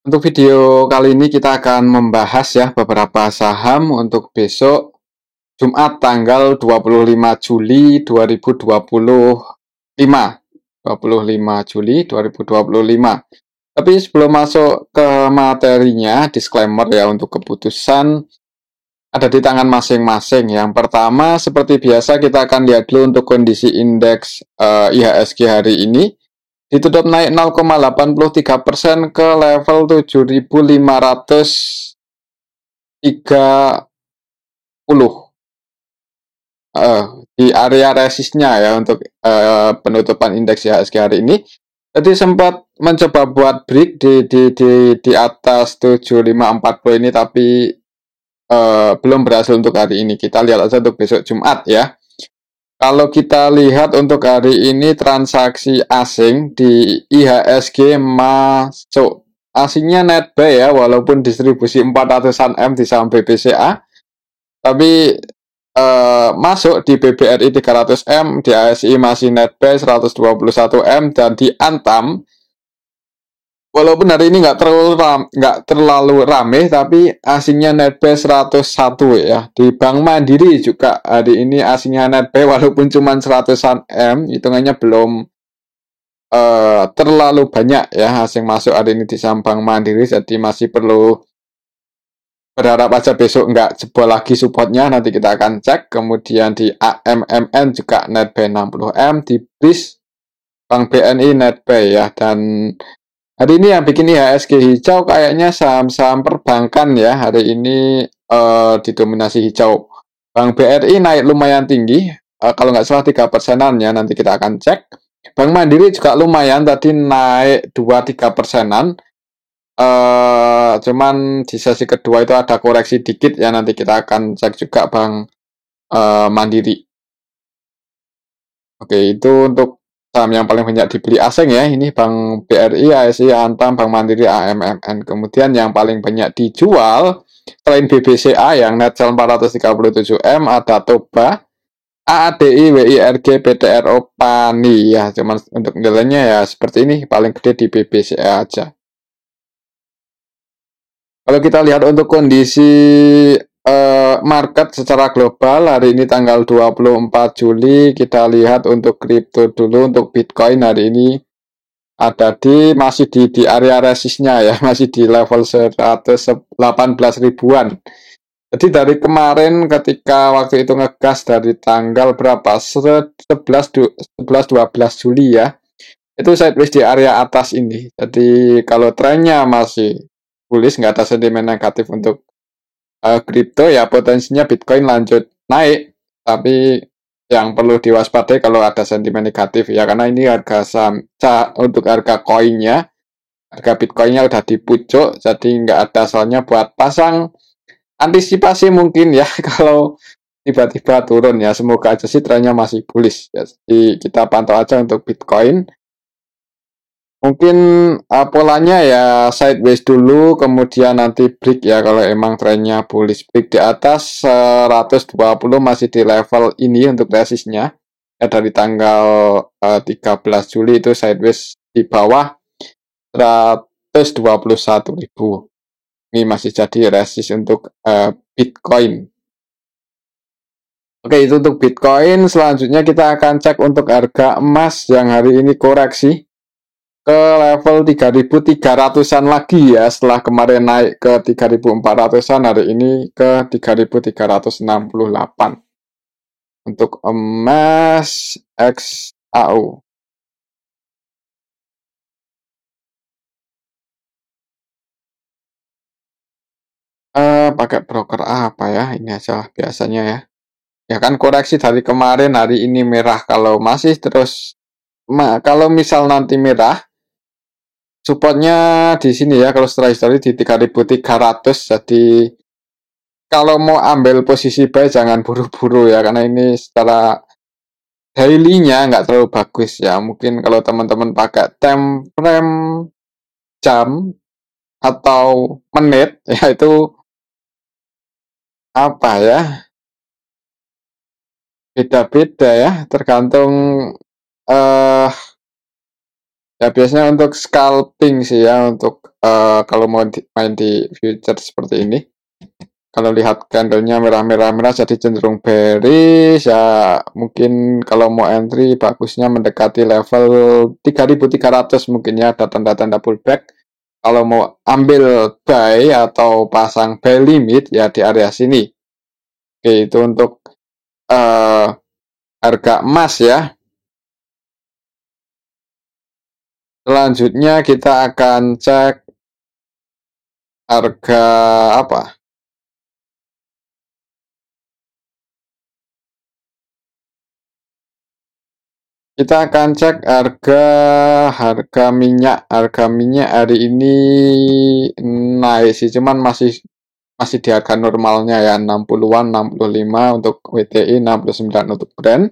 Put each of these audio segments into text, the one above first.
Untuk video kali ini kita akan membahas ya beberapa saham untuk besok Jumat tanggal 25 Juli 2025. 25 Juli 2025. Tapi sebelum masuk ke materinya, disclaimer ya, untuk keputusan ada di tangan masing-masing. Yang pertama, seperti biasa kita akan lihat dulu untuk kondisi indeks IHSG hari ini. Ditutup naik 0,83% ke level 7.530 di area resistnya ya untuk penutupan indeks IHSG hari ini. Jadi sempat mencoba buat break di atas 7540 ini, tapi belum berhasil untuk hari ini. Kita lihat aja untuk besok Jumat ya. Kalau kita lihat untuk hari ini transaksi asing di IHSG masuk. Asingnya net buy ya, walaupun distribusi 400-an M di saham BBCA, tapi masuk di BBRI 300 M, di ASI masih net buy 121 M, dan di Antam walaupun hari ini nggak terlalu rame, tapi asingnya net buy 101 ya. Di Bank Mandiri juga hari ini asingnya net buy walaupun cuma 100-an M, hitungannya belum terlalu banyak ya asing masuk hari ini di saham Bank Mandiri, jadi masih perlu berharap aja besok nggak jebol lagi supportnya, nanti kita akan cek. Kemudian di AMMN juga net buy 60 M, di BRIS Bank BNI net buy ya. Dan hari ini yang bikin IHSG hijau kayaknya saham-saham perbankan ya. Hari ini didominasi hijau. Bank BRI naik lumayan tinggi, kalau nggak salah 3%-an ya, nanti kita akan cek. Bank Mandiri juga lumayan, tadi naik 2-3%-an. Cuman di sesi kedua itu ada koreksi dikit ya, nanti kita akan cek juga Bank Mandiri. Oke, itu untuk saham yang paling banyak dibeli asing ya. Ini Bank BRI, ASI, Antam, Bank Mandiri, AMMN. Kemudian yang paling banyak dijual selain BBCA yang net sell 437 M, ada Toba, AADI, WIRG, PTRO, PANI ya. Cuman untuk nilainya ya seperti ini, paling gede di BBCA aja. Kalau kita lihat untuk kondisi market secara global hari ini tanggal 24 Juli, kita lihat untuk kripto dulu. Untuk Bitcoin hari ini ada masih di area resistnya ya, masih di level 118 ribuan. Jadi dari kemarin ketika waktu itu ngegas dari tanggal berapa, 11-12 Juli ya, itu sideways di area atas ini. Jadi kalau trennya masih bullish, nggak ada sentimen negatif untuk kripto ya, potensinya Bitcoin lanjut naik. Tapi yang perlu diwaspadai kalau ada sentimen negatif ya, karena ini harga saham untuk harga koinnya, harga Bitcoinnya udah di pucuk, jadi nggak ada soalnya buat pasang antisipasi mungkin ya kalau tiba-tiba turun ya. Semoga aja sih trennya masih bullish ya. Jadi kita pantau aja untuk Bitcoin. Mungkin polanya ya sideways dulu, kemudian nanti break ya kalau emang trennya bullish. Break di atas 120 masih di level ini untuk resistnya ya, dari tanggal 13 Juli itu sideways di bawah 121.000. Ini masih jadi resist untuk Bitcoin. Oke, itu untuk Bitcoin. Selanjutnya kita akan cek untuk harga emas yang hari ini koreksi ke level 3.300-an lagi ya, setelah kemarin naik ke 3.400-an, hari ini ke 3.368 untuk emas XAU. Pakai broker apa ya, ini aja biasanya ya. Ya kan koreksi dari kemarin, hari ini merah. Kalau masih terus kalau misal nanti merah, supportnya di sini ya, kalau setelah history di 3.300. Jadi kalau mau ambil posisi buy jangan buru-buru ya, karena ini secara daily-nya nggak terlalu bagus ya. Mungkin kalau teman-teman pakai time frame jam atau menit ya, itu apa ya, beda-beda ya, tergantung eh Ya biasanya untuk scalping sih ya, untuk kalau mau main di future seperti ini. Kalau lihat candlenya merah-merah jadi cenderung bearish ya, mungkin kalau mau entry bagusnya mendekati level 3.300 mungkin ya, ada tanda-tanda pullback. Kalau mau ambil buy atau pasang buy limit ya di area sini. Oke, itu untuk uh, harga emas ya. Selanjutnya kita akan cek harga apa? Kita akan cek harga minyak. Harga minyak hari ini naik sih, cuman masih masih di harga normalnya ya, 60-an, 65 untuk WTI, 69 untuk Brent.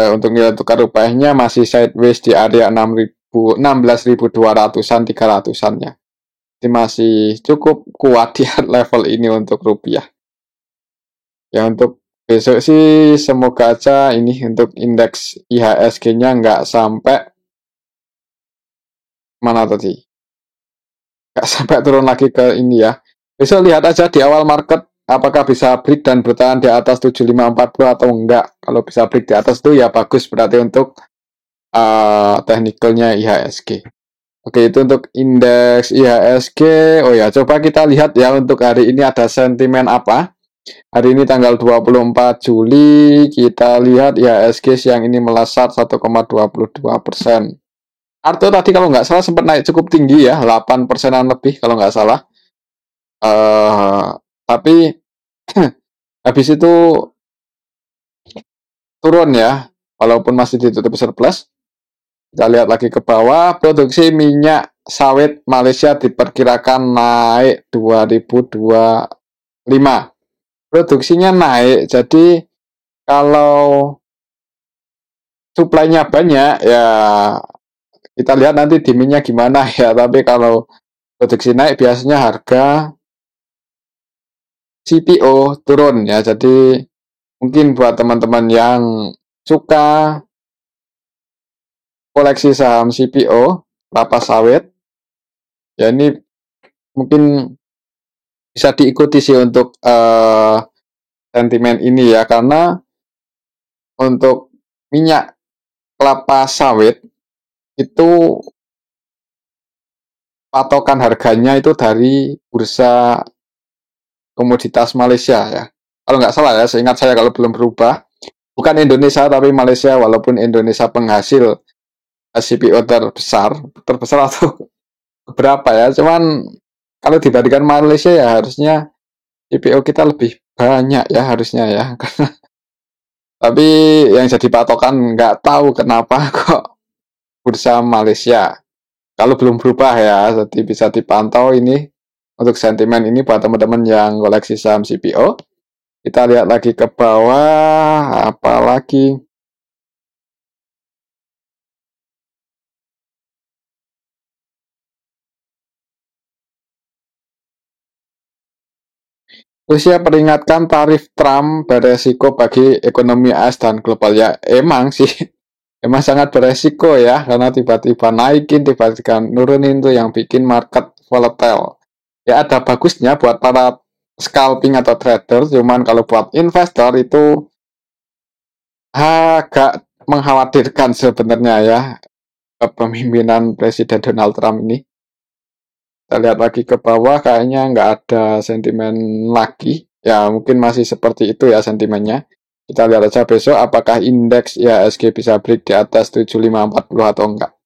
Untuk nilai tukar rupiahnya masih sideways di area 16.200-an, 300-an ya. Jadi masih cukup kuat di level ini untuk rupiah. Ya untuk besok sih semoga aja ini untuk indeks IHSG-nya nggak sampai mana tadi? Nggak sampai turun lagi ke ini ya. Besok lihat aja di awal market apakah bisa break dan bertahan di atas 7542 atau enggak. Kalau bisa break di atas itu ya bagus, berarti untuk teknikalnya IHSG. Oke, itu untuk indeks IHSG. Oh ya, coba kita lihat ya untuk hari ini ada sentimen apa. Hari ini tanggal 24 Juli, kita lihat IHSG siang ini melesat 1,22%. Arto tadi kalau nggak salah sempat naik cukup tinggi ya, 8%-an lebih kalau nggak salah. Tapi habis itu turun ya, walaupun masih ditutup surplus. Kita lihat lagi ke bawah, produksi minyak sawit Malaysia diperkirakan naik 2025. Produksinya naik, jadi kalau suplainya banyak ya kita lihat nanti demandnya gimana ya. Tapi kalau produksi naik biasanya harga CPO turun ya. Jadi mungkin buat teman-teman yang suka koleksi saham CPO, kelapa sawit, ya ini mungkin bisa diikuti sih untuk sentimen ini ya, karena untuk minyak kelapa sawit itu patokan harganya itu dari bursa komoditas Malaysia ya. Kalau nggak salah ya, seingat saya kalau belum berubah. Bukan Indonesia tapi Malaysia, walaupun Indonesia penghasil CPO terbesar atau berapa ya. Cuman kalau dibandingkan Malaysia ya harusnya CPO kita lebih banyak ya harusnya ya. Tapi yang jadi patokan nggak tahu kenapa kok bursa Malaysia. Kalau belum berubah ya, jadi bisa dipantau ini untuk sentimen ini buat teman-teman yang koleksi saham CPO. Kita lihat lagi ke bawah, apalagi Rusia peringatkan tarif Trump beresiko bagi ekonomi AS dan global ya. Emang sih, emang sangat beresiko ya, karena tiba-tiba naikin, tiba-tiba nurunin tuh yang bikin market volatile. Ya ada bagusnya buat para scalping atau trader, cuman kalau buat investor itu agak mengkhawatirkan sebenarnya ya, kepemimpinan Presiden Donald Trump ini. Kita lihat lagi ke bawah, kayaknya nggak ada sentimen lagi. Ya, mungkin masih seperti itu ya sentimennya. Kita lihat aja besok apakah indeks IHSG bisa break di atas 7540 atau enggak.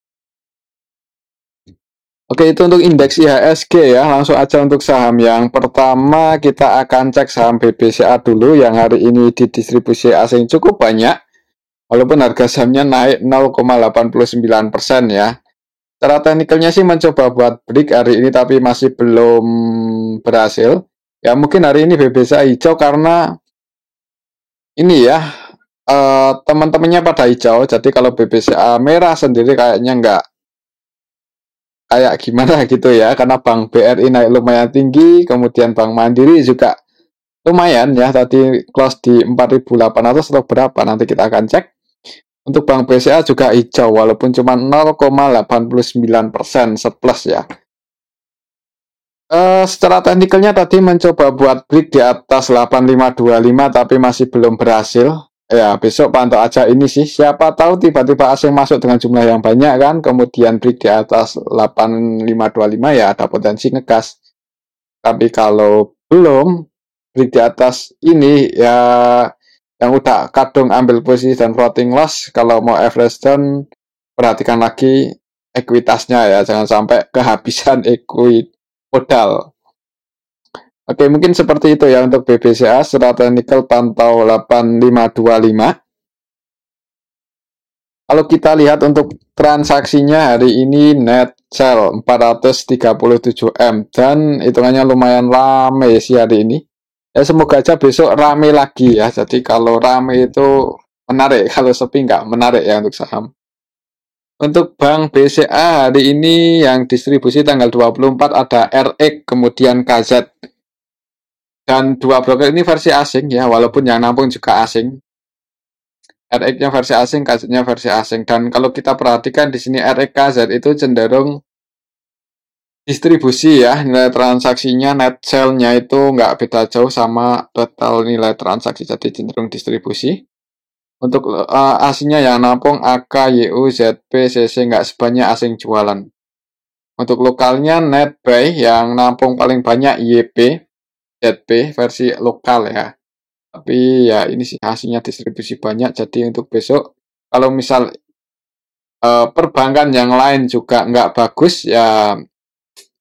Oke, itu untuk indeks IHSG ya. Langsung aja untuk saham yang pertama, kita akan cek saham BBCA dulu yang hari ini didistribusi asing cukup banyak. Walaupun harga sahamnya naik 0,89% ya. Cara teknikalnya sih mencoba buat break hari ini tapi masih belum berhasil. Ya mungkin hari ini BBCA hijau karena ini ya teman-temannya pada hijau. Jadi kalau BBCA merah sendiri kayaknya nggak kayak gimana gitu ya. Karena Bank BRI naik lumayan tinggi, kemudian Bank Mandiri juga lumayan ya. Tadi close di 4.800 atau berapa nanti kita akan cek. Untuk Bank BCA juga hijau walaupun cuma 0,89% surplus ya. Secara teknikalnya tadi mencoba buat break di atas 8525 tapi masih belum berhasil. Ya, besok pantau aja ini sih. Siapa tahu tiba-tiba asing masuk dengan jumlah yang banyak kan, kemudian break di atas 8525 ya ada potensi ngegas. Tapi kalau belum break di atas ini ya yang udah kadung ambil posisi dan floating loss, kalau mau average down perhatikan lagi ekuitasnya ya, jangan sampai kehabisan ekuit modal. Oke, mungkin seperti itu ya untuk BBCA. Secara teknikal pantau 8525. Kalau kita lihat untuk transaksinya hari ini net sell 437M dan hitungannya lumayan rame sih hari ini. Ya semoga aja besok rame lagi ya. Jadi kalau rame itu menarik, kalau sepi nggak menarik ya untuk saham. Untuk Bank BCA hari ini yang distribusi tanggal 24 ada RX kemudian KZ. Dan dua broker ini versi asing ya, walaupun yang nampung juga asing. RX-nya versi asing, KZ-nya versi asing. Dan kalau kita perhatikan di sini RX KZ itu cenderung distribusi ya, nilai transaksinya net sell-nya itu nggak beda jauh sama total nilai transaksi, jadi cenderung distribusi. Untuk asingnya yang nampung AK, YU, ZP, CC nggak sebanyak asing jualan. Untuk lokalnya net buy yang nampung paling banyak YP, ZP versi lokal ya. Tapi ya ini sih hasilnya distribusi banyak. Jadi untuk besok kalau misal perbankan yang lain juga nggak bagus ya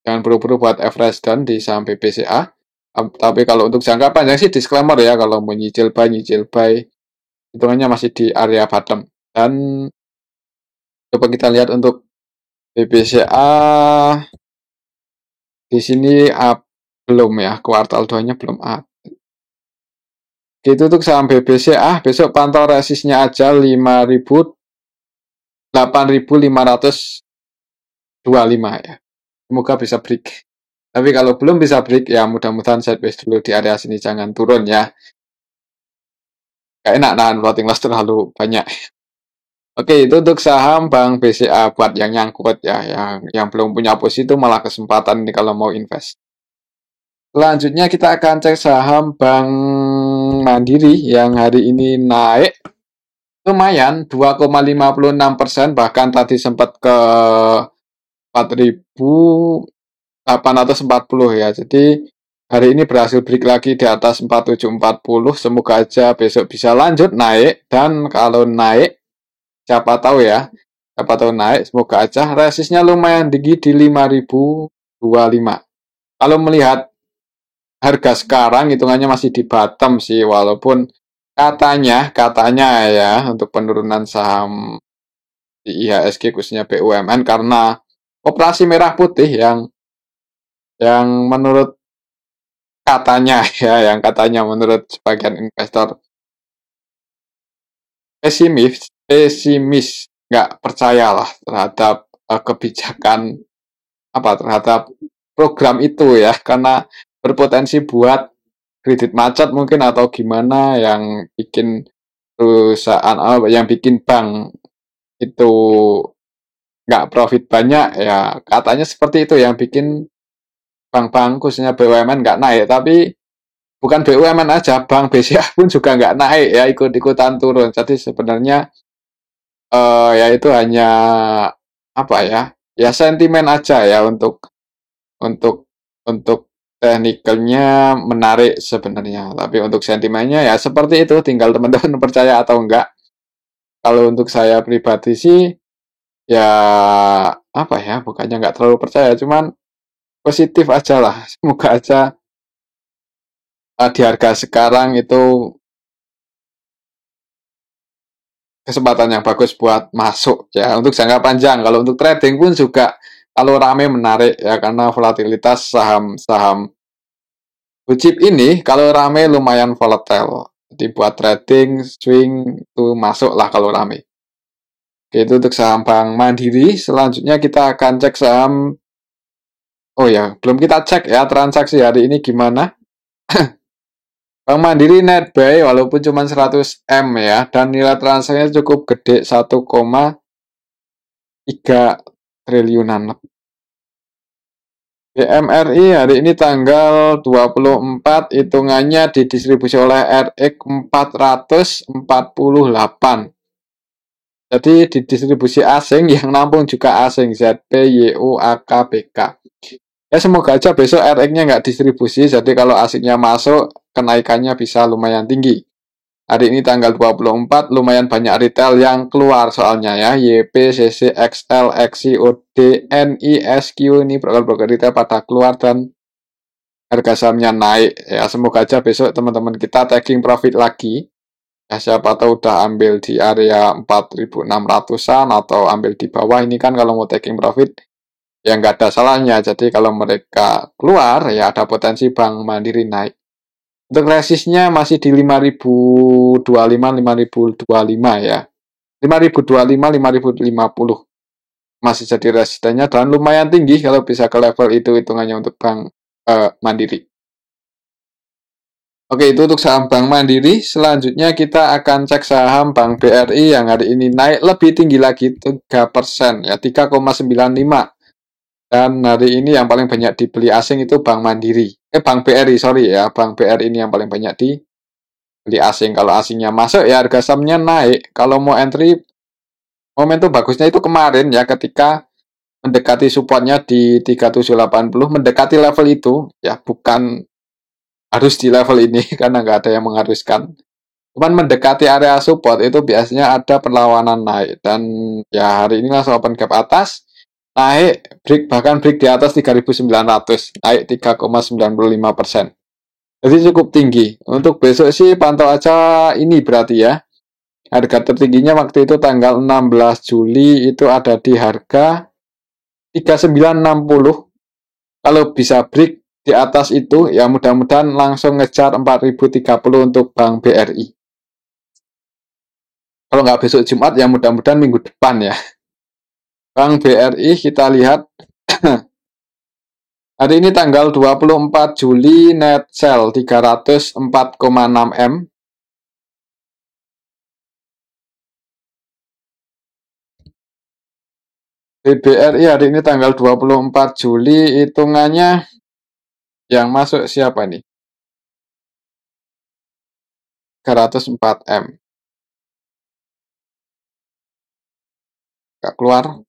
jangan buru-buru buat average down di saham BBCA. Tapi kalau untuk jangka panjang sih disclaimer ya, kalau mau nyicil buy hitungannya masih di area bottom. Dan coba kita lihat untuk BBCA di sini belum ya, kuartal 2-nya belum up. Gitu untuk saham BBCA, besok pantau resistnya aja 8.525 ya. Semoga bisa break. Tapi kalau belum bisa break ya mudah-mudahan sideways dulu di area sini, jangan turun ya. Gak enak nahan floating loss terlalu banyak. Oke, itu untuk saham Bank BCA buat yang nyangkut ya, yang belum punya posisi itu malah kesempatan ini kalau mau invest. Selanjutnya kita akan cek saham Bank Mandiri yang hari ini naik lumayan 2,56%, bahkan tadi sempat ke 4.840 ya. Jadi hari ini berhasil break lagi di atas 4740. Semoga aja besok bisa lanjut naik, dan kalau naik siapa tahu ya, siapa tahu naik, semoga aja. Resistnya lumayan tinggi di 5.025. Kalau melihat harga sekarang hitungannya masih di bottom sih, walaupun katanya ya untuk penurunan saham di IHSG khususnya BUMN karena operasi merah putih yang menurut katanya ya, yang katanya menurut sebagian investor pesimis nggak percayalah terhadap kebijakan terhadap program itu ya, karena berpotensi buat kredit macet mungkin atau gimana yang bikin perusahaan yang bikin bank itu nggak profit banyak ya, katanya seperti itu yang bikin bank-bank khususnya BUMN nggak naik. Tapi bukan BUMN aja, Bank BCA pun juga nggak naik ya, ikut-ikutan turun. Jadi sebenarnya ya itu hanya ya sentimen aja ya, untuk untuk teknikalnya menarik sebenarnya, tapi untuk sentimennya ya seperti itu, tinggal teman-teman percaya atau enggak. Kalau untuk saya pribadi sih ya bukannya nggak terlalu percaya, cuman positif aja lah. Semoga aja di harga sekarang itu kesempatan yang bagus buat masuk ya untuk jangka panjang. Kalau untuk trading pun juga kalau rame menarik ya, karena volatilitas saham-saham blue chip ini kalau rame lumayan volatile. Jadi buat trading swing itu masuk lah kalau rame. Oke, itu untuk saham Bank Mandiri. Selanjutnya kita akan cek saham. Oh ya, belum kita cek ya transaksi hari ini gimana. Bank Mandiri net buy walaupun cuma 100 M ya, dan nilai transaksinya cukup gede 1,3 triliunan. BMRI hari ini tanggal 24, hitungannya didistribusi oleh RX 448. Jadi didistribusi asing, yang nampung juga asing, ZP, YU, AK, BK. Ya semoga aja besok RX-nya nggak distribusi, jadi kalau asingnya masuk, kenaikannya bisa lumayan tinggi. Hari ini tanggal 24, lumayan banyak retail yang keluar soalnya ya. YP, CC, XL, XI, OD, NI, SQ, ini broker-broker retail pada keluar dan harga sahamnya naik. Ya semoga aja besok teman-teman kita taking profit lagi. Ya siapa tahu udah ambil di area 4.600-an atau ambil di bawah. Ini kan kalau mau taking profit ya nggak ada salahnya. Jadi kalau mereka keluar ya ada potensi Bank Mandiri naik. Untuk resistnya masih di 5.025, 5.025 ya. 5.025, 5.050 masih jadi resistennya dan lumayan tinggi kalau bisa ke level itu hitungannya untuk Bank Mandiri. Oke, itu untuk saham Bank Mandiri. Selanjutnya kita akan cek saham Bank BRI yang hari ini naik lebih tinggi lagi 3% ya, 3,95. Dan hari ini yang paling banyak dibeli asing itu Bank Mandiri. Bank BRI, sorry ya. Bank BRI ini yang paling banyak dibeli asing. Kalau asingnya masuk ya harga sahamnya naik. Kalau mau entry, momentum bagusnya itu kemarin ya ketika mendekati supportnya di 3780, mendekati level itu ya, bukan harus di level ini karena nggak ada yang mengharuskan. Cuman mendekati area support itu biasanya ada perlawanan naik, dan ya hari ini langsung open gap atas, naik break, bahkan break di atas 3.900, naik 3,95%. Jadi cukup tinggi. Untuk besok sih pantau aja ini berarti ya. Harga tertingginya waktu itu tanggal 16 Juli itu ada di harga 3960. Kalau bisa break di atas itu ya mudah-mudahan langsung ngejar 4030 untuk Bank BRI. Kalau nggak besok Jumat ya mudah-mudahan minggu depan ya. Bank BRI kita lihat hari ini tanggal 24 Juli net sell 304,6 M. BBRI hari ini tanggal 24 Juli hitungannya yang masuk siapa nih? 304 M. Nggak keluar.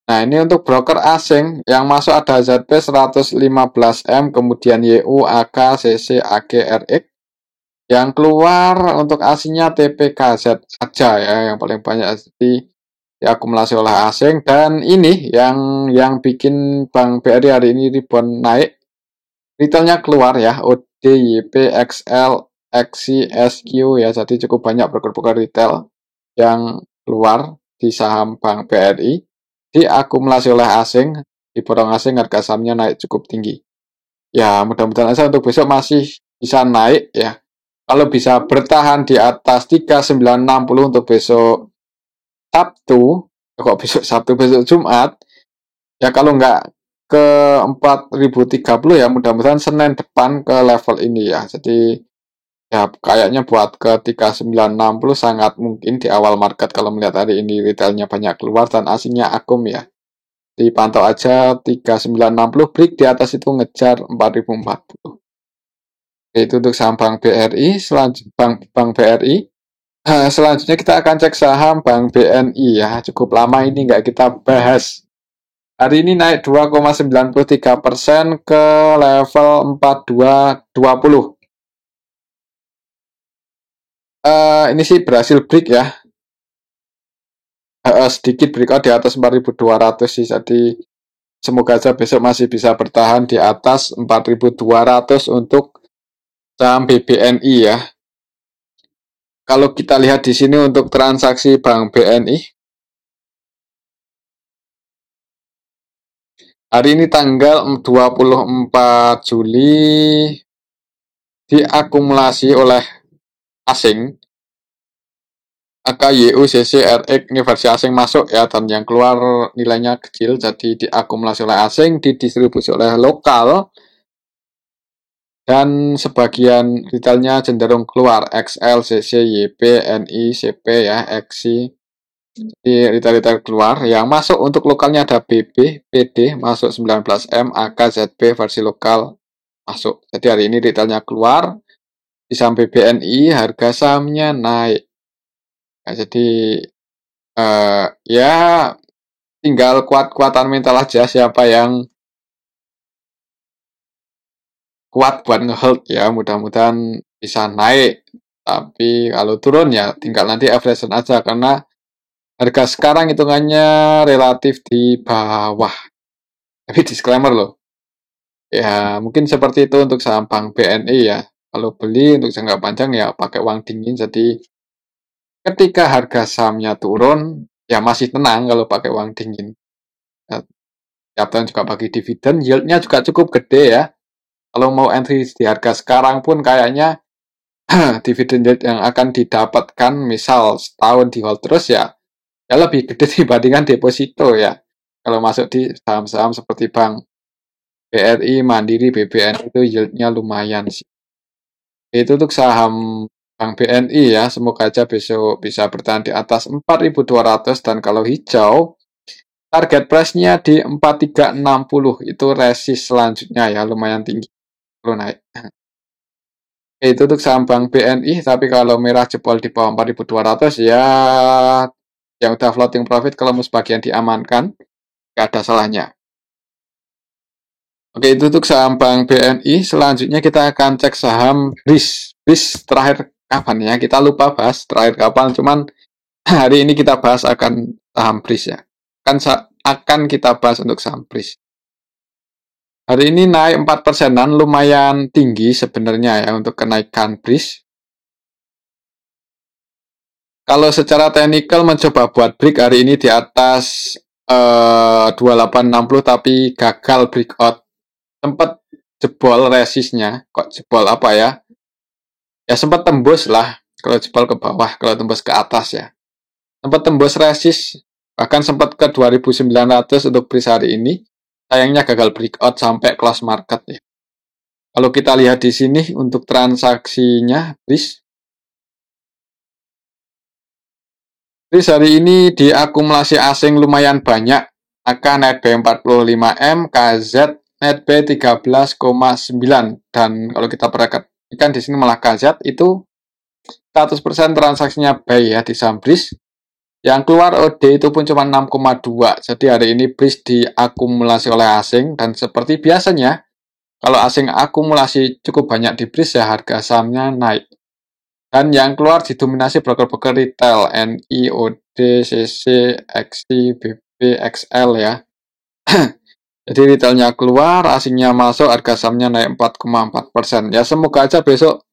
Nah, ini untuk broker asing yang masuk ada ZP 115M, kemudian YU, AK, CC, AG, RX. Yang keluar untuk asingnya TPKZ saja ya, yang paling banyak diakumulasi oleh asing. Dan ini yang bikin Bank BRI hari ini rebound naik. Retailnya keluar ya, OD, YP, XL, XI, SQ ya, jadi cukup banyak broker-broker retail yang keluar di saham Bank BRI. Diakumulasi oleh asing, diborong asing, harga sahamnya naik cukup tinggi. Ya, mudah-mudahan aja untuk besok masih bisa naik ya. Kalau bisa bertahan di atas 3960 untuk besok Sabtu, kok besok Sabtu, besok Jumat, ya kalau nggak ke 4030 ya mudah-mudahan Senin depan ke level ini ya. Jadi ya kayaknya buat ke 3960 sangat mungkin di awal market kalau melihat hari ini retailnya banyak keluar dan asingnya akum ya. Dipantau aja 3960, break di atas itu ngejar 4040. Itu untuk saham Bank BRI. Bank BRI. Selanjutnya kita akan cek saham Bank BNI ya. Cukup lama ini nggak kita bahas. Hari ini naik 2,93% ke level 4220. Ini sih berhasil break ya. Sedikit breakout di atas 4.200 sih. Jadi semoga aja besok masih bisa bertahan di atas 4.200 untuk saham BBNI ya. Kalau kita lihat di sini untuk transaksi Bank BNI, hari ini tanggal 24 Juli diakumulasi oleh asing, AKYU, CC, RX, ini versi asing masuk ya, dan yang keluar nilainya kecil, jadi diakumulasi oleh asing, didistribusi oleh lokal, dan sebagian retailnya cenderung keluar XL, CC, YP, NI, CP ya, XI. Di retail-retail keluar yang masuk untuk lokalnya ada BB, PD masuk 19M, AK, ZB versi lokal masuk. Jadi hari ini retailnya keluar, di saham BBNI harga sahamnya naik. Nah, jadi ya tinggal kuat-kuatan mental aja siapa yang kuat buat ngehold ya, mudah-mudahan bisa naik. Tapi kalau turun ya tinggal nanti average aja karena harga sekarang hitungannya relatif di bawah. Tapi disclaimer loh. Ya, mungkin seperti itu untuk saham Bank BNI ya. Kalau beli untuk jangka panjang ya pakai uang dingin. Jadi ketika harga sahamnya turun, ya masih tenang kalau pakai uang dingin. Ya, tiap tahun juga bagi dividen, yieldnya juga cukup gede ya. Kalau mau entry di harga sekarang pun kayaknya dividen yield yang akan didapatkan misal setahun di hold terus ya lebih gede dibandingkan deposito ya. Kalau masuk di saham-saham seperti Bank BRI, Mandiri, BBN itu yieldnya lumayan sih. Itu untuk saham Bank BNI ya, semoga aja besok bisa bertahan di atas 4.200 dan kalau hijau target price-nya di 4.360 itu resist selanjutnya ya, lumayan tinggi kalau naik. Itu untuk saham Bank BNI, tapi kalau merah jebol di bawah 4.200 ya yang udah floating profit kalau mau sebagian diamankan, nggak ada salahnya. Oke, itu untuk saham Bank BNI. Selanjutnya kita akan cek saham BRIS. BRIS terakhir kapan ya? Kita lupa bahas terakhir kapan, cuman hari ini kita bahas akan saham BRIS ya. Akan kita bahas untuk saham BRIS. Hari ini naik 4%-an, lumayan tinggi sebenarnya ya untuk kenaikan BRIS. Kalau secara teknikal mencoba buat break hari ini di atas 2860 tapi gagal breakout. Sempat jebol resistnya, kok jebol apa ya? Ya sempat tembus lah, kalau jebol ke bawah, kalau tembus ke atas ya. Sempat tembus resist, bahkan sempat ke 2.900 untuk BRIS hari ini. Sayangnya gagal breakout sampai close market ya. Kalau kita lihat di sini untuk transaksinya BRIS hari ini diakumulasi asing lumayan banyak. AK net B 45M, KZ net B 13,9 dan kalau kita perhatikan di sini malah KZ itu 100% transaksinya buy ya di saham BRIS. Yang keluar OD itu pun cuma 6,2. Jadi hari ini BRIS diakumulasi oleh asing dan seperti biasanya kalau asing akumulasi cukup banyak di BRIS ya harga sahamnya naik. Dan yang keluar didominasi broker-broker retail, NI, OD, CC, XI, BB, XL ya. Jadi retailnya keluar, asingnya masuk, harga sahamnya naik 4,4%. Ya semoga aja besok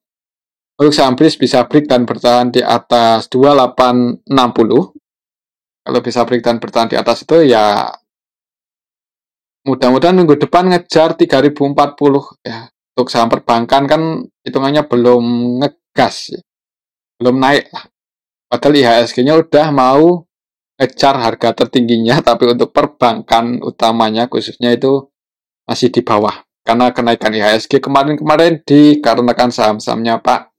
untuk saham BRIS bisa break dan bertahan di atas 2860. Kalau bisa break dan bertahan di atas itu ya mudah-mudahan minggu depan ngejar 3040 ya. Untuk saham perbankan kan hitungannya belum ngegas ya. Belum naik lah. Padahal IHSG-nya udah mau ngejar harga tertingginya, tapi untuk perbankan utamanya khususnya itu masih di bawah. Karena kenaikan IHSG kemarin-kemarin dikarenakan saham-sahamnya Pak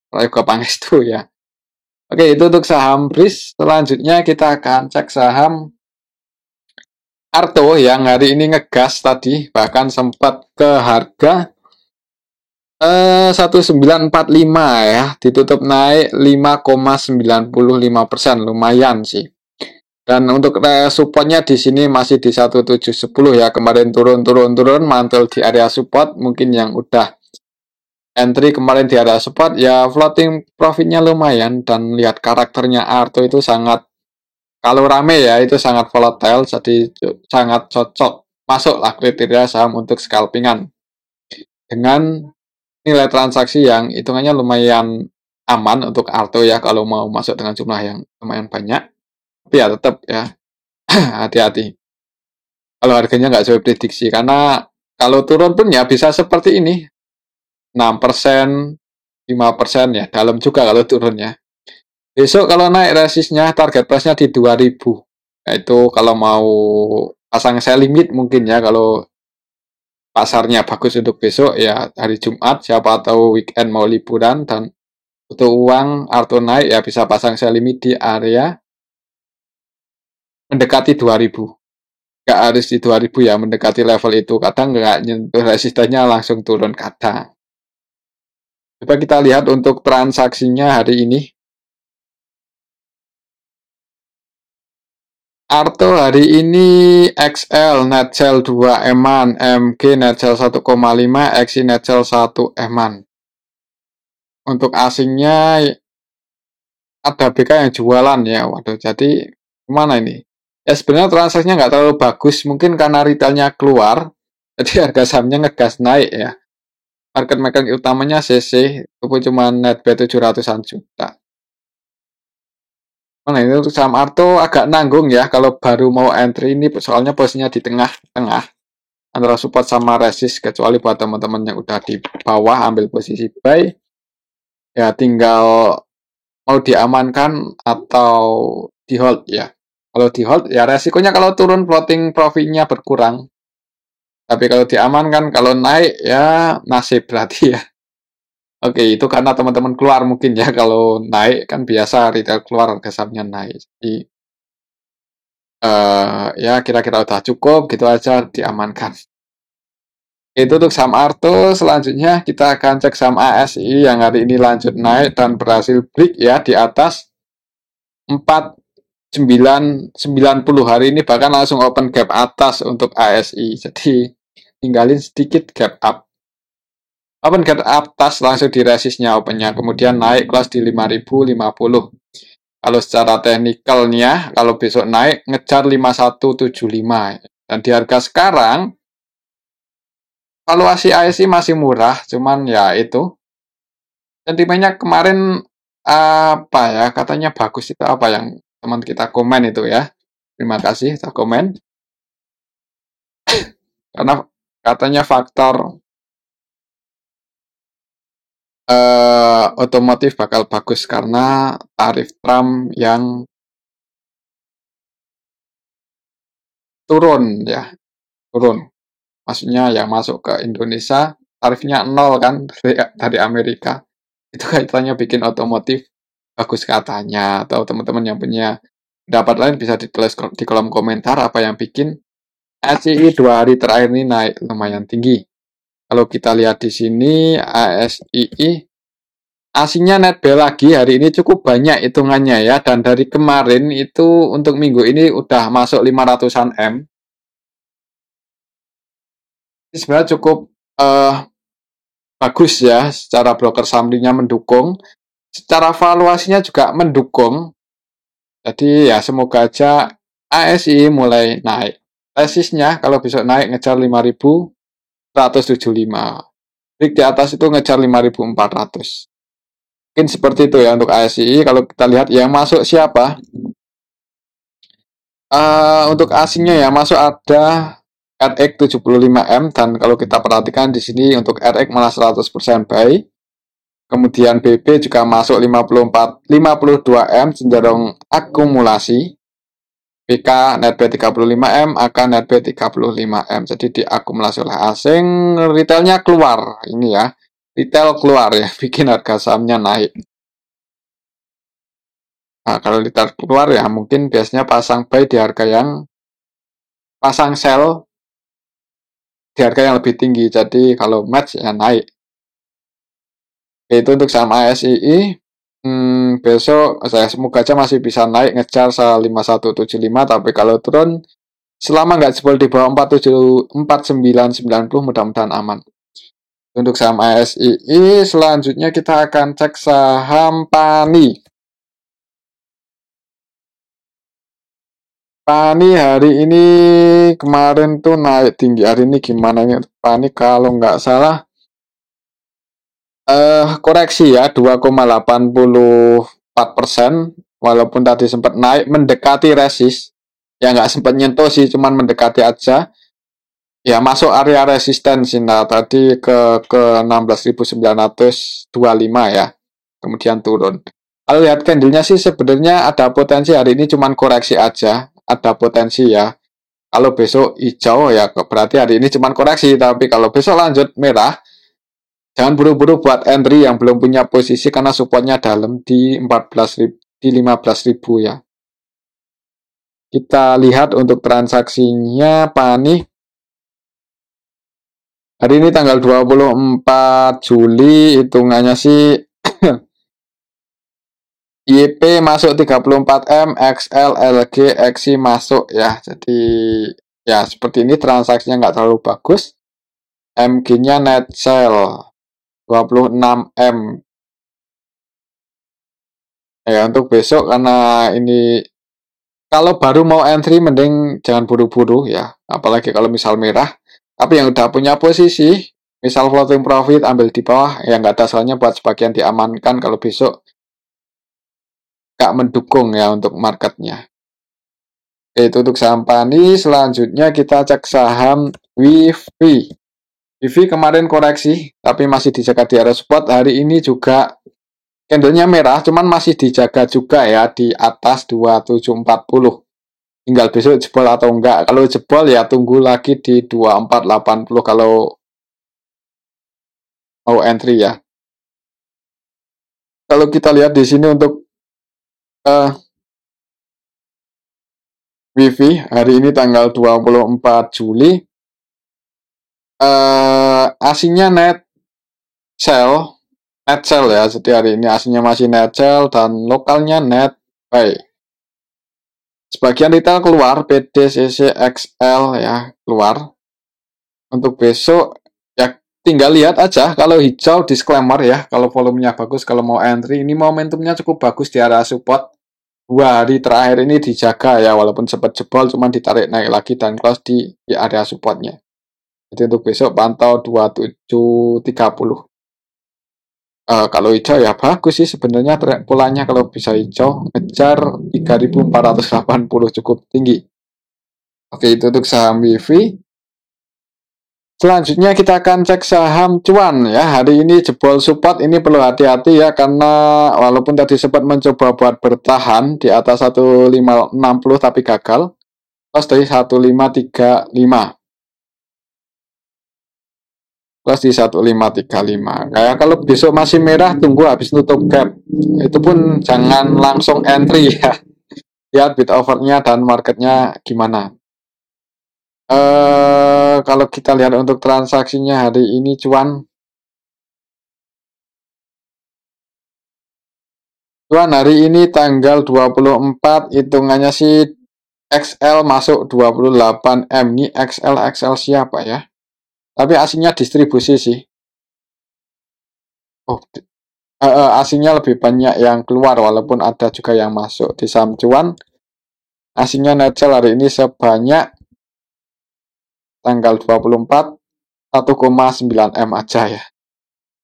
Prayogo Pangestu ya. Oke, itu untuk saham BRIS. Selanjutnya kita akan cek saham Arto yang hari ini ngegas tadi, bahkan sempat ke harga 1945 ya, ditutup naik 5,95%, lumayan sih. Dan untuk supportnya di sini masih di 1710 ya, kemarin turun mantul di area support, mungkin yang udah entry kemarin di area support ya floating profitnya lumayan dan lihat karakternya Arto itu sangat kalau rame ya itu sangat volatile, jadi sangat cocok masuklah kriteria saham untuk scalpingan dengan nilai transaksi yang hitungannya lumayan aman untuk Arto ya kalau mau masuk dengan jumlah yang lumayan banyak. Tapi ya tetap ya hati-hati. Kalau harganya nggak sesuai prediksi karena kalau turun pun ya bisa seperti ini 6%, 5% ya dalam juga kalau turun ya. Besok kalau naik resistnya target price-nya di 2000. Nah, itu kalau mau pasang sell limit mungkin ya kalau pasarnya bagus untuk besok ya hari Jumat, siapa tahu weekend mau liburan dan butuh uang atau naik ya bisa pasang sell limit di area mendekati 2000. Nggak harus di 2000 ya, mendekati level itu. Kadang nggak nyentuh resistennya langsung turun kadang. Coba kita lihat untuk transaksinya hari ini. Arto hari ini XL net sell 2 eman, MG net sell 1,5, XI net sell 1 eman. Untuk asingnya ada BK yang jualan ya. Waduh, jadi gimana ini? Ya sebenarnya transaksinya nggak terlalu bagus, mungkin karena retailnya keluar, jadi harga sahamnya ngegas naik ya. Market maker utamanya CC, itu cuma net B 700-an juta. Mana ini untuk saham Arto agak nanggung ya kalau baru mau entry ini soalnya posisinya di tengah-tengah antara support sama resist, kecuali buat teman-teman yang udah di bawah ambil posisi buy ya tinggal mau diamankan atau di hold ya. Kalau di hold ya resikonya kalau turun floating profitnya berkurang. Tapi kalau diamankan kalau naik ya nasib berarti ya. Oke, itu karena teman-teman keluar mungkin ya. Kalau naik kan biasa retail keluar harga sahamnya naik. Jadi ya kira-kira udah cukup gitu aja diamankan. Itu untuk saham Arto. Selanjutnya kita akan cek saham ASI yang hari ini lanjut naik dan berhasil break ya di atas 4990 hari ini, bahkan langsung open gap atas untuk ASI. Jadi tinggalin sedikit gap up. Open gap atas langsung di resistnya opennya, kemudian naik kelas di 5050. Kalau secara teknikalnya, kalau besok naik ngejar 5175 dan di harga sekarang valuasi ASI masih murah, cuman ya itu sentimennya kemarin apa ya katanya bagus itu apa yang teman kita komen itu ya. Terima kasih kita komen karena katanya faktor otomotif bakal bagus karena tarif Trump yang turun ya, turun. Maksudnya yang masuk ke Indonesia tarifnya 0 kan dari Amerika. Itu kaitannya bikin otomotif bagus katanya. Atau teman-teman yang punya pendapat lain bisa ditulis di kolom komentar apa yang bikin ASI 2 hari terakhir ini naik lumayan tinggi. Kalau kita lihat di sini ASI asingnya net B lagi hari ini cukup banyak hitungannya ya, dan dari kemarin itu untuk minggu ini udah masuk 500-an M. Ini sebenarnya cukup bagus ya, secara broker sahamnya mendukung, secara valuasinya juga mendukung. Jadi ya semoga aja ASI mulai naik. Resistnya kalau besok naik ngejar 5175. Break di atas itu ngejar 5400. Mungkin seperti itu ya untuk ASI. Kalau kita lihat yang masuk siapa? Untuk asingnya ya masuk ada RX 75M, dan kalau kita perhatikan di sini untuk RX malah 100% buy. Kemudian BB juga masuk 52M cenderung akumulasi. BK net B 35M, AK net B 35M. Jadi diakumulasi oleh asing, retailnya keluar. Ini ya, retail keluar ya, bikin harga sahamnya naik. Nah, kalau retail keluar ya mungkin biasanya pasang buy di harga yang pasang sell di harga yang lebih tinggi. Jadi kalau match ya naik. Itu untuk saham ASII. Besok saya semoga aja masih bisa naik ngejar 5175, tapi kalau turun selama nggak jebol di bawah 4990 mudah-mudahan aman. Untuk saham ASII selanjutnya kita akan cek saham PANI. PANI hari ini kemarin tuh naik tinggi, hari ini gimana ini PANI kalau nggak salah koreksi ya 2,84%, walaupun tadi sempat naik mendekati resist ya, nggak sempat nyentuh sih, cuman mendekati aja ya, masuk area resistensi. Nah tadi ke 16.925 ya, kemudian turun. Kalau lihat candlenya sih sebenarnya ada potensi hari ini, cuman koreksi aja, ada potensi ya. Kalau besok hijau ya berarti hari ini cuma koreksi, tapi kalau besok lanjut merah, jangan buru-buru buat entry yang belum punya posisi karena supportnya dalam di 14.000, di 15.000 ya. Kita lihat untuk transaksinya apa nih? Hari ini tanggal 24 Juli, hitungannya sih YP masuk 34M, XL, LG, XI masuk ya. Jadi ya seperti ini transaksinya nggak terlalu bagus. MG-nya net sell 26M. Ya untuk besok karena ini kalau baru mau entry mending jangan buru-buru ya. Apalagi kalau misal merah. Tapi yang udah punya posisi, misal floating profit ambil di bawah, ya nggak ada salahnya buat sebagian diamankan kalau besok nggak mendukung ya untuk marketnya. Itu untuk saham PANI. Selanjutnya kita cek saham WIFI. WIFI kemarin koreksi, tapi masih dijaga di area support. Hari ini juga candlenya merah, cuman masih dijaga juga ya di atas 2740. Tinggal besok jebol atau enggak. Kalau jebol ya tunggu lagi di 2480 kalau mau entry ya. Kalau kita lihat di sini untuk uh, WIFI hari ini tanggal 24 Juli, asingnya net sell ya. Jadi hari ini asingnya masih net sell dan lokalnya net buy. Sebagian retail keluar, PD, CC, XL ya keluar. Untuk besok ya tinggal lihat aja. Kalau hijau disclaimer ya. Kalau volumenya bagus, kalau mau entry ini momentumnya cukup bagus di area support. 2 hari terakhir ini dijaga ya, walaupun sempat jebol cuman ditarik naik lagi dan close di area supportnya. Jadi untuk besok pantau 2730. Kalau hijau ya bagus sih sebenarnya polanya, kalau bisa hijau ngejar 3480 cukup tinggi. Oke, itu untuk saham WIFI. Selanjutnya kita akan cek saham cuan ya. Hari ini jebol support, ini perlu hati-hati ya karena walaupun tadi sempat mencoba buat bertahan di atas 1560 tapi gagal. Plus dari 1535. Plus di 1535. Kayak kalau besok masih merah tunggu habis nutup gap. Itu pun jangan langsung entry ya. Lihat bid overnya dan marketnya gimana. Kalau kita lihat untuk transaksinya hari ini cuan hari ini tanggal 24, hitungannya sih XL masuk 28M. Ini XL siapa ya? Tapi asingnya distribusi sih. Oh, asingnya lebih banyak yang keluar walaupun ada juga yang masuk. Di saham cuan asingnya net sell hari ini sebanyak tanggal 24 1,9M aja ya.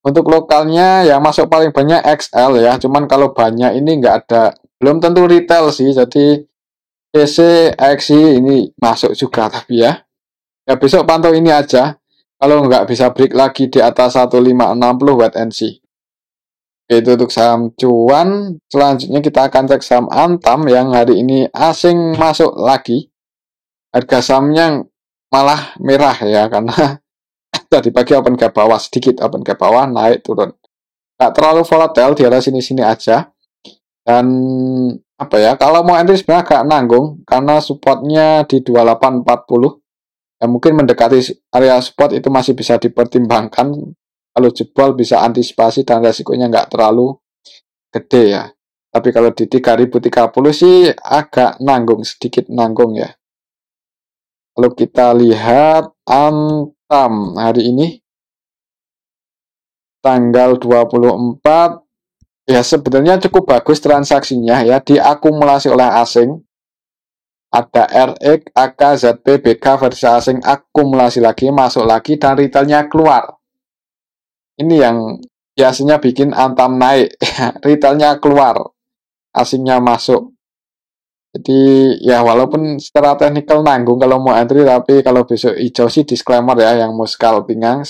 Untuk lokalnya ya masuk paling banyak XL ya. Cuman kalau banyak ini nggak ada, belum tentu retail sih. Jadi PC, XI ini masuk juga tapi ya. Ya besok pantau ini aja. Kalau nggak bisa break lagi di atas 1560 wait and see. Itu untuk saham cuan. Selanjutnya kita akan cek saham Antam yang hari ini asing masuk lagi. Harga sahamnya malah merah ya karena tadi pagi open gap bawah, sedikit open gap bawah, naik turun. Nggak terlalu volatile, di area sini-sini aja. Dan apa ya, kalau mau entry sebenarnya agak nanggung karena supportnya di 2840. Ya mungkin mendekati area support itu masih bisa dipertimbangkan. Kalau jebol bisa antisipasi dan resikonya nggak terlalu gede ya. Tapi kalau di 3030 sih agak nanggung, sedikit nanggung ya. Kalau kita lihat Antam hari ini tanggal 24 ya sebenarnya cukup bagus transaksinya ya, diakumulasi oleh asing. Ada RX, AK, ZP, BK versi asing akumulasi lagi, masuk lagi dan retailnya keluar. Ini yang biasanya bikin Antam naik, retailnya keluar, asingnya masuk. Jadi ya walaupun secara teknikal nanggung kalau mau entry, tapi kalau besok hijau sih disclaimer ya, yang mau scalpingan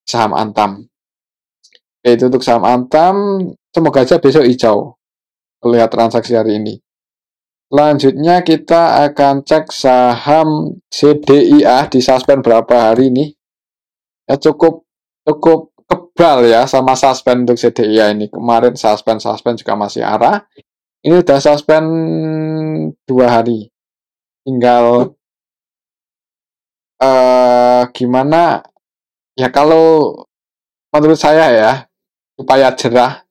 saham Antam. Oke, itu untuk saham Antam, semoga aja besok hijau. Lihat transaksi hari ini. Selanjutnya kita akan cek saham CDIA di suspend berapa hari ini. Ya cukup cukup kebal ya sama suspend untuk CDIA ini. Kemarin suspend juga masih arah. Ini udah suspend 2 hari. Tinggal gimana ya kalau menurut saya ya supaya jerah,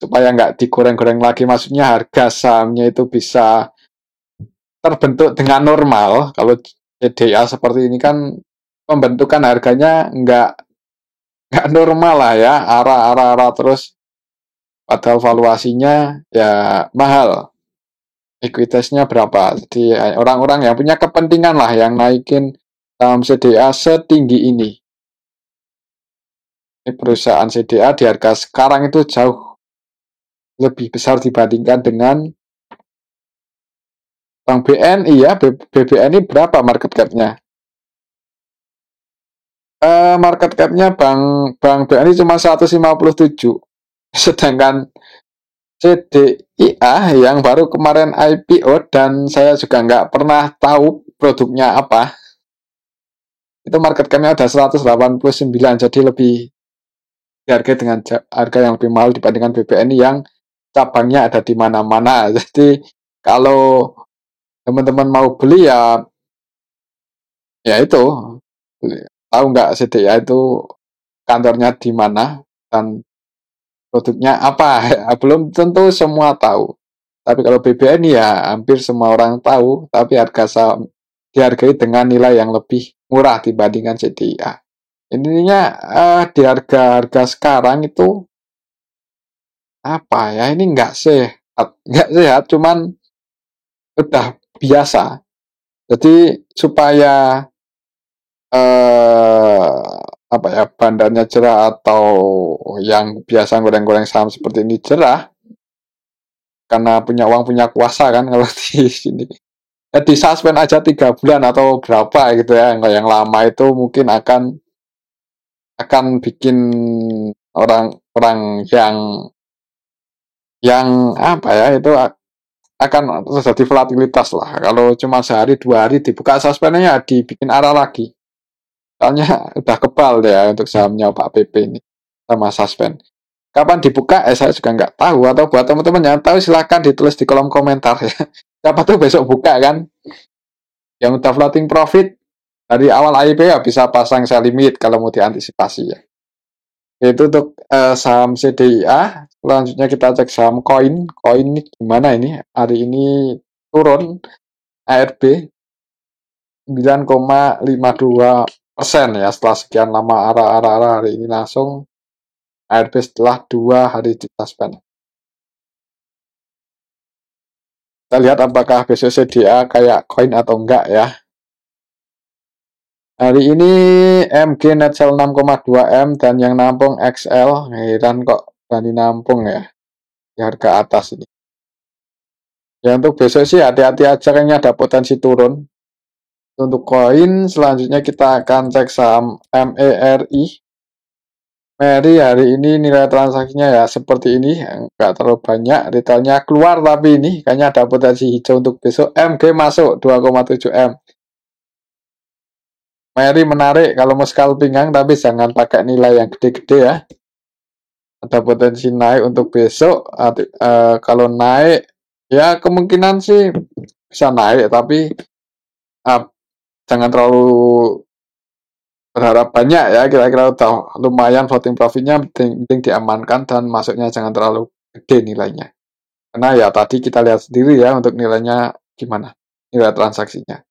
supaya nggak digoreng-goreng lagi, maksudnya harga sahamnya itu bisa terbentuk dengan normal. Kalau CDA seperti ini kan pembentukan harganya nggak normal lah ya, arah terus, padahal valuasinya ya mahal, ekuitasnya berapa. Jadi orang-orang yang punya kepentingan lah yang naikin saham CDA setinggi ini. Ini perusahaan CDA di harga sekarang itu jauh lebih besar dibandingkan dengan Bank BNI ya. BBNI berapa market cap-nya? Market cap-nya Bank BNI cuma 157. Sedangkan CDIA yang baru kemarin IPO dan saya juga nggak pernah tahu produknya apa, itu market cap-nya ada 189, jadi lebih dihargai dengan harga yang lebih mahal dibandingkan BBNI yang cabangnya ada di mana-mana. Jadi kalau teman-teman mau beli ya itu tahu nggak CDIA itu kantornya di mana dan produknya apa. Ya, belum tentu semua tahu. Tapi kalau BBN ya hampir semua orang tahu, tapi harga saham dihargai dengan nilai yang lebih murah dibandingkan CDIA. Intinya di harga-harga sekarang itu apa ya, ini nggak sehat, cuman udah biasa. Jadi supaya apa ya, bandarnya cerah atau yang biasa goreng-goreng saham seperti ini cerah, karena punya uang punya kuasa kan kalau di sini. Ya disuspend aja 3 bulan atau berapa gitu ya. Yang lama itu mungkin akan bikin orang-orang yang apa ya, itu akan terjadi volatilitas lah. Kalau cuma sehari 2 hari dibuka suspendnya, dibikin arah lagi. Soalnya udah kebal ya untuk sahamnya Pak PP ini sama suspend. Kapan dibuka? Saya juga nggak tahu. Atau buat teman-teman yang tahu silahkan ditulis di kolom komentar ya. Siapa tuh besok buka kan? Yang udah floating profit dari awal IPO ya bisa pasang sell limit kalau mau diantisipasi ya. Itu untuk saham CDIA. Selanjutnya kita cek saham koin. Koin ini gimana ini? Hari ini turun. ARB 9,52% ya, setelah sekian lama arah hari ini langsung ARB setelah 2 hari di suspend. Kita lihat apakah besok CDA kayak koin atau enggak ya. Hari ini MG net sell 6,2 M dan yang nampung XL. Heran kok berani nampung ya di harga atas ini. Ya untuk besok sih hati-hati aja, kayaknya ada potensi turun. Untuk koin selanjutnya kita akan cek saham MERI. MERI hari ini nilai transaksinya ya seperti ini, enggak terlalu banyak. Retailnya keluar tapi ini kayaknya ada potensi hijau untuk besok. MG masuk 2,7 M. MERI menarik kalau mau scalping, tapi jangan pakai nilai yang gede-gede ya. Ada potensi naik untuk besok. Kalau naik ya kemungkinan sih bisa naik, tapi jangan terlalu berharap banyak ya. Kira-kira udah lumayan floating profitnya, penting diamankan dan masuknya jangan terlalu gede nilainya. Karena ya tadi kita lihat sendiri ya untuk nilainya gimana, nilai transaksinya.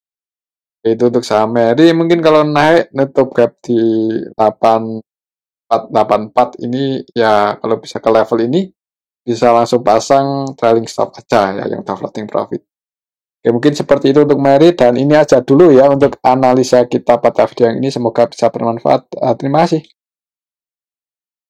Itu untuk saham MERI mungkin kalau naik nutup gap di 8484 ini ya, kalau bisa ke level ini bisa langsung pasang trailing stop aja ya yang udah floating profit. Oke, mungkin seperti itu untuk MERI, dan ini aja dulu ya untuk analisa kita pada video yang ini. Semoga bisa bermanfaat. Terima kasih.